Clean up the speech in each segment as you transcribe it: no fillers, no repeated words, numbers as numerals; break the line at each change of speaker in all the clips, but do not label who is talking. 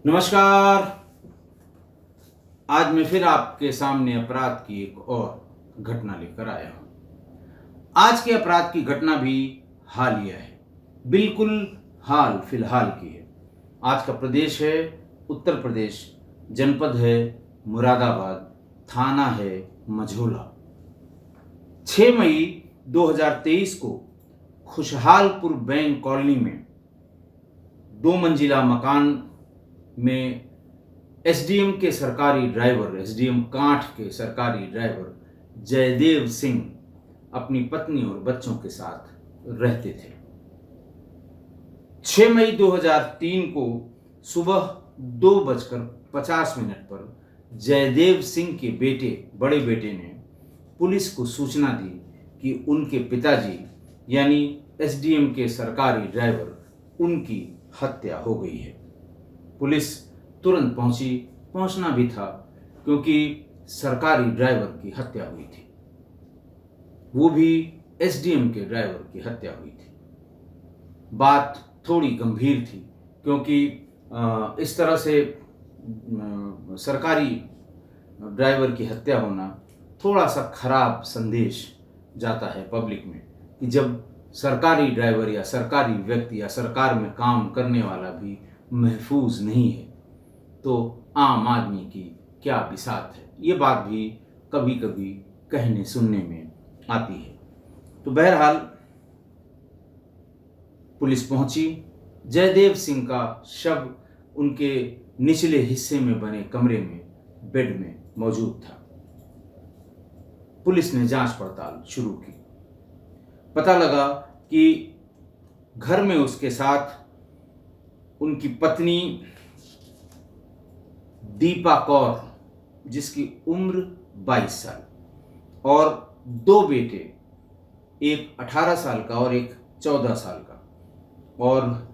नमस्कार। आज मैं फिर आपके सामने अपराध की एक और घटना लेकर आया हूं। आज के अपराध की घटना भी हालिया है, बिल्कुल हाल फिलहाल की है। आज का प्रदेश है उत्तर प्रदेश, जनपद है मुरादाबाद, थाना है मझोला। 6 मई 2023 को खुशहालपुर बैंक कॉलोनी में 2 मंजिला मकान में एसडीएम कांठ के सरकारी ड्राइवर जयदेव सिंह अपनी पत्नी और बच्चों के साथ रहते थे। 6 मई 2003 को सुबह 2:50 पर जयदेव सिंह के बड़े बेटे ने पुलिस को सूचना दी कि उनके पिताजी यानी एसडीएम के सरकारी ड्राइवर उनकी हत्या हो गई है। पुलिस तुरंत पहुंचना भी था क्योंकि सरकारी ड्राइवर की हत्या हुई थी, वो भी एसडीएम के ड्राइवर की हत्या हुई थी। बात थोड़ी गंभीर थी क्योंकि इस तरह से सरकारी ड्राइवर की हत्या होना थोड़ा सा खराब संदेश जाता है पब्लिक में कि जब सरकारी ड्राइवर या सरकारी व्यक्ति या सरकार में काम करने वाला भी महफूज नहीं है तो आम आदमी की क्या बिसात है। ये बात भी कभी कभी कहने सुनने में आती है। तो बहरहाल पुलिस पहुंची। जयदेव सिंह का शव उनके निचले हिस्से में बने कमरे में बेड में मौजूद था। पुलिस ने जांच पड़ताल शुरू की। पता लगा कि घर में उसके साथ उनकी पत्नी दीपा कौर, जिसकी उम्र 22 साल, और 2 बेटे, एक 18 साल का और एक 14 साल का, और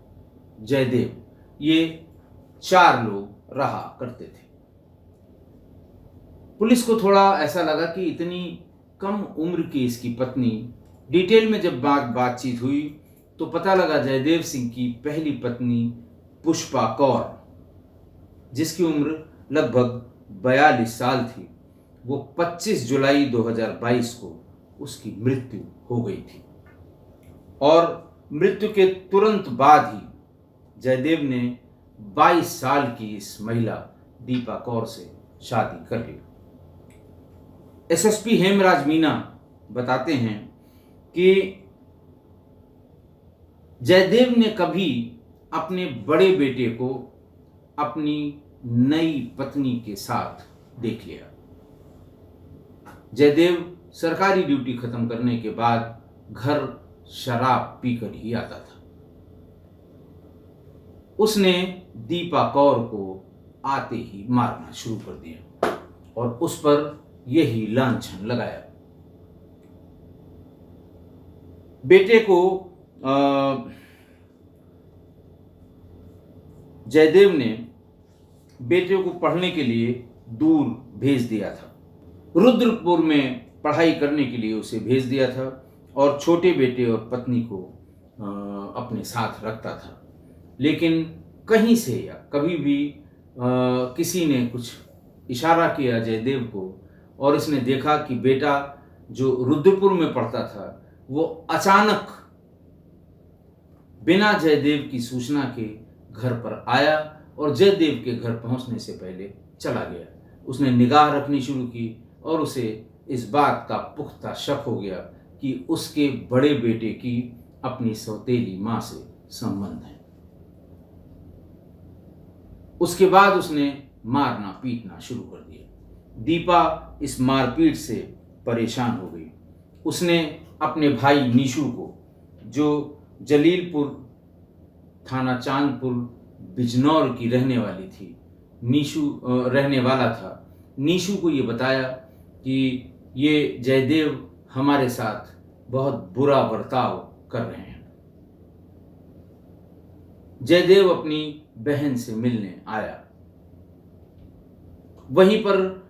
जयदेव, ये 4 लोग रहा करते थे। पुलिस को थोड़ा ऐसा लगा कि इतनी कम उम्र की इसकी पत्नी, डिटेल में जब बातचीत हुई तो पता लगा जयदेव सिंह की पहली पत्नी पुष्पा कौर, जिसकी उम्र लगभग 42 साल थी, वो 25 जुलाई 2022 को उसकी मृत्यु हो गई थी। और मृत्यु के तुरंत बाद ही जयदेव ने 22 साल की इस महिला दीपा कौर से शादी कर ली। एसएसपी हेमराज मीना बताते हैं कि जयदेव ने कभी अपने बड़े बेटे को अपनी नई पत्नी के साथ देख लिया। जयदेव सरकारी ड्यूटी खत्म करने के बाद घर शराब पीकर ही आता था। उसने दीपा कौर को आते ही मारना शुरू कर दिया और उस पर यही लांछन लगाया। बेटे को जयदेव ने बेटे को पढ़ने के लिए दूर भेज दिया था। रुद्रपुर में पढ़ाई करने के लिए उसे भेज दिया था और छोटे बेटे और पत्नी को अपने साथ रखता था। लेकिन कहीं से या कभी भी किसी ने कुछ इशारा किया जयदेव को और इसने देखा कि बेटा जो रुद्रपुर में पढ़ता था वो अचानक बिना जयदेव की सूचना के घर पर आया और जयदेव के घर पहुंचने से पहले चला गया। उसने निगाह रखनी शुरू की और उसे इस बात का पुख्ता शक हो गया कि उसके बड़े बेटे की अपनी सौतेली मां से संबंध है। उसके बाद उसने मारना पीटना शुरू कर दिया। दीपा इस मारपीट से परेशान हो गई। उसने अपने भाई नीशू को, जो जलीलपुर थाना चांदपुर बिजनौर की रहने वाली थी, रहने वाला था, नीशू को ये बताया कि ये जयदेव हमारे साथ बहुत बुरा बर्ताव कर रहे हैं। जयदेव अपनी बहन से मिलने आया। वहीं पर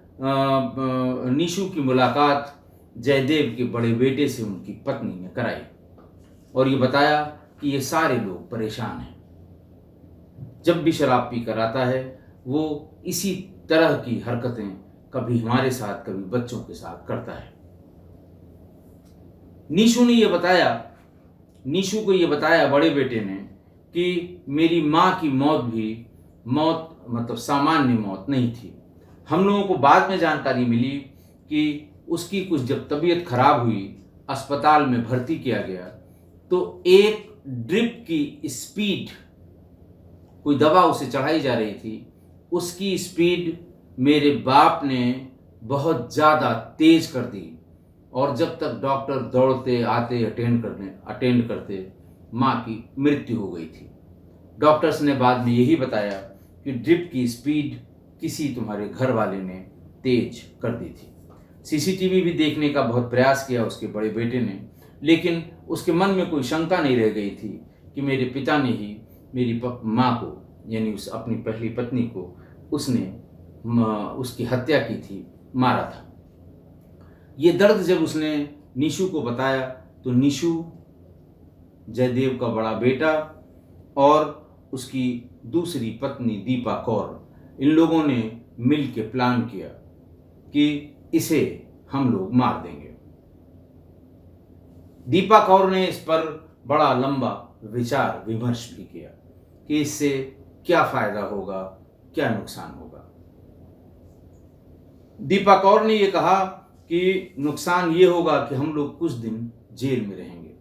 नीशू की मुलाकात जयदेव के बड़े बेटे से उनकी पत्नी ने कराई और ये बताया कि ये सारे लोग परेशान हैं। जब भी शराब पीकर आता है वो इसी तरह की हरकतें कभी हमारे साथ कभी बच्चों के साथ करता है। नीशू को ये बताया बड़े बेटे ने कि मेरी माँ की मौत भी मौत मतलब सामान्य मौत नहीं थी। हम लोगों को बाद में जानकारी मिली कि उसकी कुछ जब तबीयत खराब हुई, अस्पताल में भर्ती किया गया, तो एक ड्रिप की स्पीड, कोई दवा उसे चढ़ाई जा रही थी, उसकी स्पीड मेरे बाप ने बहुत ज़्यादा तेज कर दी और जब तक डॉक्टर दौड़ते आते अटेंड करते माँ की मृत्यु हो गई थी। डॉक्टर्स ने बाद में यही बताया कि ड्रिप की स्पीड किसी तुम्हारे घर वाले ने तेज कर दी थी। सीसीटीवी भी देखने का बहुत प्रयास किया उसके बड़े बेटे ने, लेकिन उसके मन में कोई शंका नहीं रह गई थी कि मेरे पिता ने ही मेरी माँ को, यानी उस अपनी पहली पत्नी को उसने उसकी हत्या की थी, मारा था। ये दर्द जब उसने नीशू को बताया तो नीशू, जयदेव का बड़ा बेटा और उसकी दूसरी पत्नी दीपा कौर, इन लोगों ने मिल के प्लान किया कि इसे हम लोग मार देंगे। दीपा कौर ने इस पर बड़ा लंबा विचार विमर्श भी किया कि इससे क्या फायदा होगा, क्या नुकसान होगा। दीपा कौर ने यह कहा कि नुकसान ये होगा कि हम लोग कुछ दिन जेल में रहेंगे,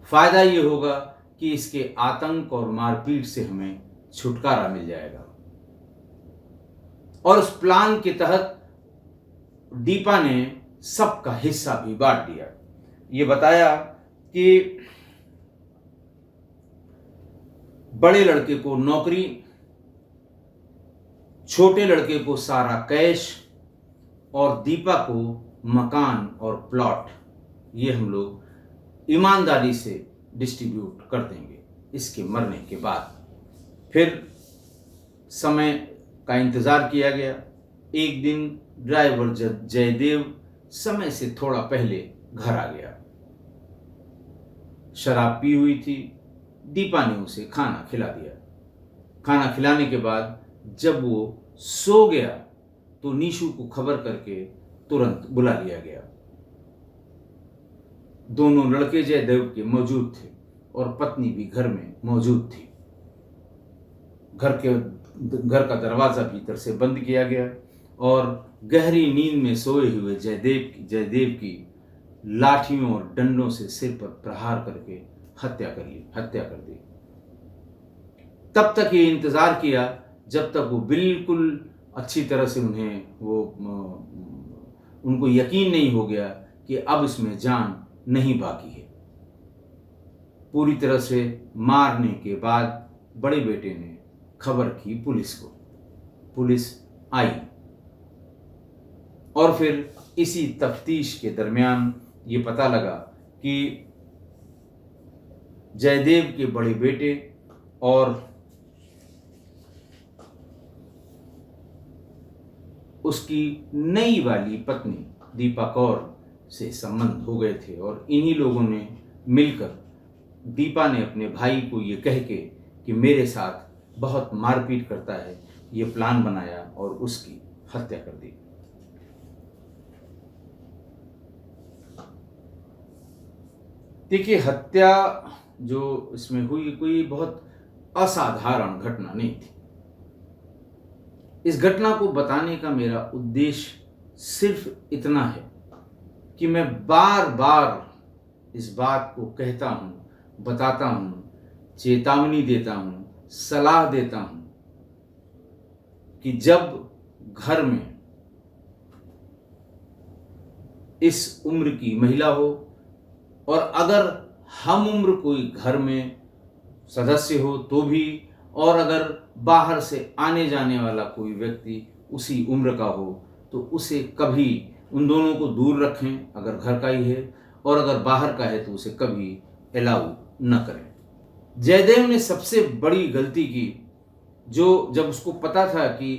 फायदा ये होगा कि इसके आतंक और मारपीट से हमें छुटकारा मिल जाएगा। और उस प्लान के तहत दीपा ने सबका हिस्सा भी बांट दिया। ये बताया कि बड़े लड़के को नौकरी, छोटे लड़के को सारा कैश और दीपा को मकान और प्लॉट, ये हम लोग ईमानदारी से डिस्ट्रीब्यूट कर देंगे इसके मरने के बाद। फिर समय का इंतज़ार किया गया। एक दिन ड्राइवर जयदेव समय से थोड़ा पहले घर आ गया। शराब पी हुई थी। दीपा ने उसे खाना खिला दिया। खाना खिलाने के बाद जब वो सो गया तो नीशू को खबर करके तुरंत बुला लिया गया। दोनों लड़के जयदेव के मौजूद थे और पत्नी भी घर में मौजूद थी। घर का दरवाजा भीतर से बंद किया गया और गहरी नींद में सोए हुए जयदेव की लाठियों और डंडों से सिर पर प्रहार करके हत्या कर दी। तब तक ये इंतजार किया जब तक वो बिल्कुल अच्छी तरह से उनको यकीन नहीं हो गया कि अब इसमें जान नहीं बाकी है। पूरी तरह से मारने के बाद बड़े बेटे ने खबर की पुलिस को। पुलिस आई और फिर इसी तफ्तीश के दरमियान ये पता लगा कि जयदेव के बड़े बेटे और उसकी नई वाली पत्नी दीपा कौर से संबंध हो गए थे और इन्हीं लोगों ने मिलकर दीपा ने अपने भाई को ये कह के कि मेरे साथ बहुत मारपीट करता है, ये प्लान बनाया और उसकी हत्या कर दी। देखिए, हत्या जो इसमें हुई कोई बहुत असाधारण घटना नहीं थी। इस घटना को बताने का मेरा उद्देश्य सिर्फ इतना है कि मैं बार बार इस बात को कहता हूं, बताता हूं, चेतावनी देता हूं, सलाह देता हूं कि जब घर में इस उम्र की महिला हो और अगर हम उम्र कोई घर में सदस्य हो तो भी, और अगर बाहर से आने जाने वाला कोई व्यक्ति उसी उम्र का हो तो उसे कभी उन दोनों को दूर रखें अगर घर का ही है, और अगर बाहर का है तो उसे कभी अलाउ न करें। जयदेव ने सबसे बड़ी गलती की जो जब उसको पता था कि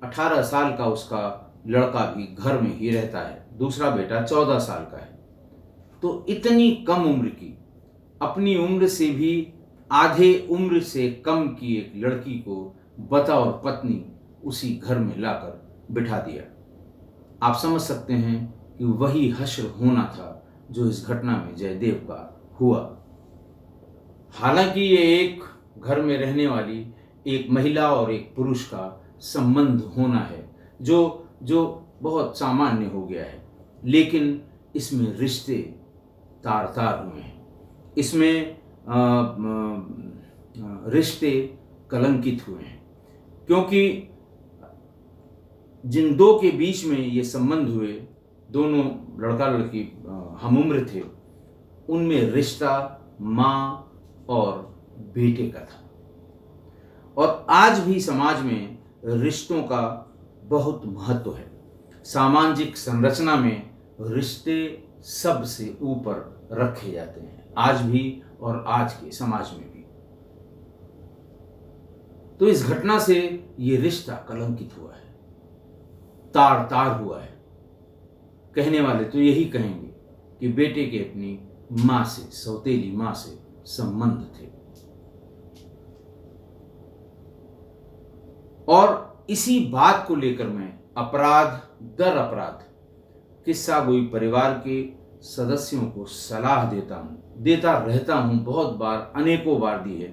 18 साल का उसका लड़का भी घर में ही रहता है, दूसरा बेटा 14 साल का है, तो इतनी कम उम्र की, अपनी उम्र से भी आधे उम्र से कम की एक लड़की को बतौर पत्नी उसी घर में लाकर बिठा दिया। आप समझ सकते हैं कि वही हश्र होना था जो इस घटना में जयदेव का हुआ। हालांकि ये एक घर में रहने वाली एक महिला और एक पुरुष का संबंध होना है जो जो बहुत सामान्य हो गया है, लेकिन इसमें रिश्ते तार तार हुए हैं। इसमें रिश्ते कलंकित हुए हैं, क्योंकि जिन दो के बीच में ये संबंध हुए, दोनों लड़का लड़की हम उम्र थे, उनमें रिश्ता माँ और बेटे का था। और आज भी समाज में रिश्तों का बहुत महत्व है। सामाजिक संरचना में रिश्ते सबसे ऊपर रखे जाते हैं, आज भी और आज के समाज में भी। तो इस घटना से ये रिश्ता कलंकित हुआ है, तार तार हुआ है। कहने वाले तो यही कहेंगे कि बेटे के अपनी मां से, सौतेली मां से संबंध थे। और इसी बात को लेकर मैं अपराध दर अपराध किस्सा गोई परिवार के सदस्यों को सलाह देता रहता हूं, बहुत बार, अनेकों बार दी है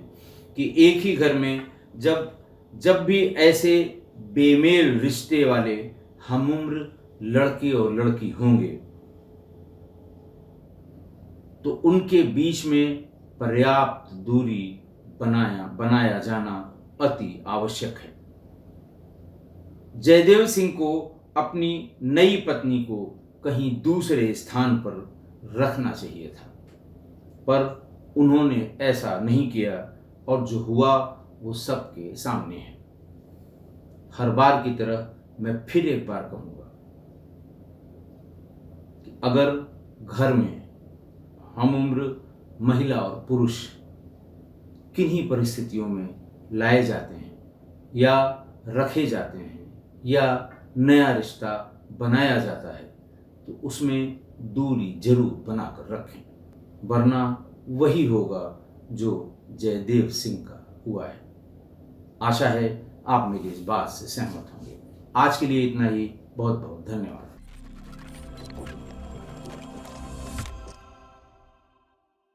कि एक ही घर में जब भी ऐसे बेमेल रिश्ते वाले हमउम्र लड़के और लड़की होंगे तो उनके बीच में पर्याप्त दूरी बनाया जाना अति आवश्यक है। जयदेव सिंह को अपनी नई पत्नी को कहीं दूसरे स्थान पर रखना चाहिए था, पर उन्होंने ऐसा नहीं किया और जो हुआ वो सबके सामने है। हर बार की तरह मैं फिर एक बार कहूंगा कि अगर घर में हम उम्र महिला और पुरुष किन्हीं परिस्थितियों में लाए जाते हैं या रखे जाते हैं या नया रिश्ता बनाया जाता है तो उसमें दूरी जरूर बनाकर रखें, वरना वही होगा जो जयदेव सिंह का हुआ है। आशा है आप मेरी इस बात से सहमत होंगे। आज के लिए इतना ही। बहुत बहुत धन्यवाद।